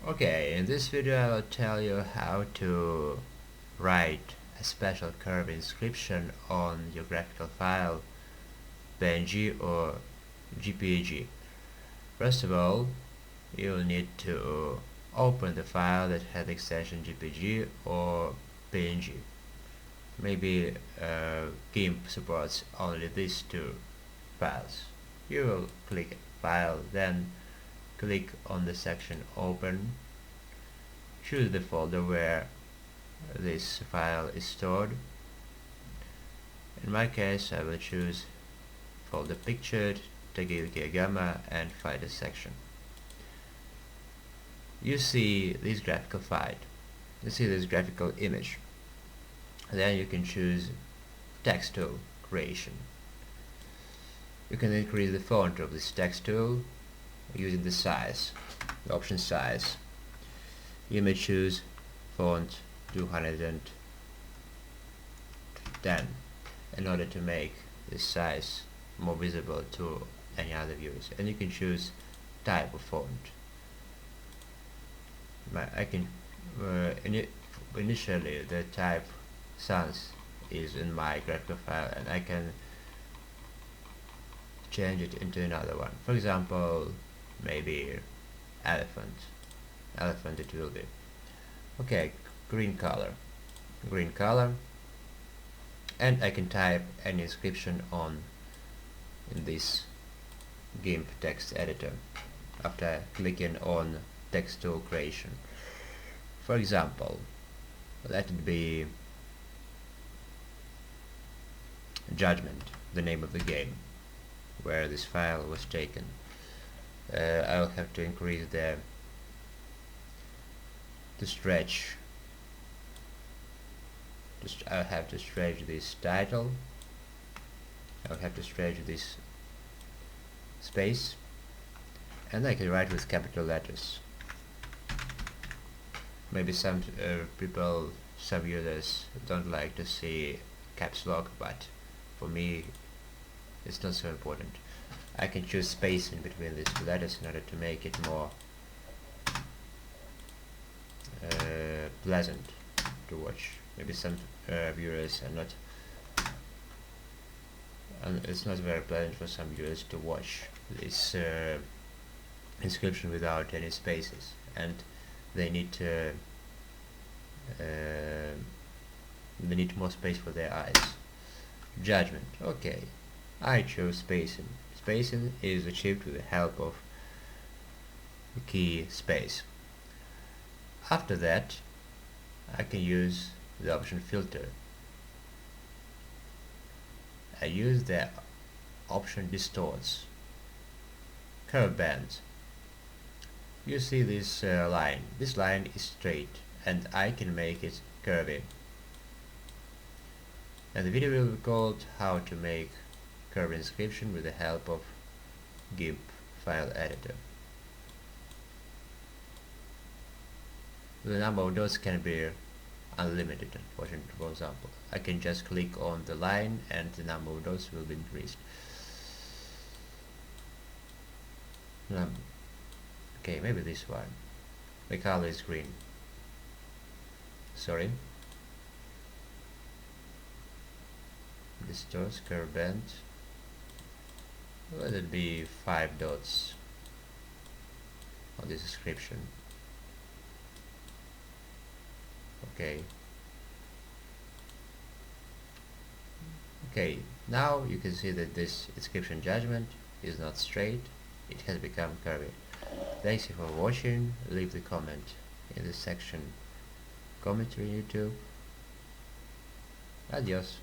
Okay, in this video I will tell you how to write a special curve inscription on your graphical file, PNG or JPG. First of all, you'll need to open the file that has extension JPG or PNG. Maybe Gimp supports only these two files. You will click File, then click on the section Open. Choose the folder where this file is stored. In my case, I will choose folder Pictured, Tagilke Gamma, and find a section. You see this graphical file. You see this graphical image. Then you can choose text tool creation. You can increase the font of this text tool using the size, the option size. You may choose font 210 in order to make this size more visible to any other viewers. And you can choose type of font. Initially the type sans is in my graphical file, and I can change it into another one. For example, maybe elephant it will be. Okay, green color, and I can type any inscription in this Gimp text editor after clicking on text tool creation. For example, let it be Judgment, the name of the game where this file was taken. I'll have to increase the stretch. I'll have to stretch this title. I'll have to stretch this space, and I can write with capital letters. Maybe some some users don't like to see caps lock, but for me it's not so important. I can choose space in between these two letters in order to make it more pleasant to watch. Maybe some viewers are not, and it's not very pleasant for some viewers to watch this inscription without any spaces, and they need more space for their eyes. Judgment. Okay, I chose spacing. Spacing is achieved with the help of the key space. After that, I can use the option filter. I use the option distorts. Curve band. You see this line. This line is straight, and I can make it curvy. And the video will be called How to Make Curve Inscription with the help of Gimp file editor. The number of dots can be unlimited, unfortunately. For example, I can just click on the line and the number of dots will be increased. Okay, maybe this one. The color is green. Sorry. Distorts, curve band. Let it be 5 dots on this inscription. Okay. Okay, now you can see that this inscription judgment is not straight, it has become curvy. Thanks you for watching. Leave the comment in the section commentary YouTube. Adios.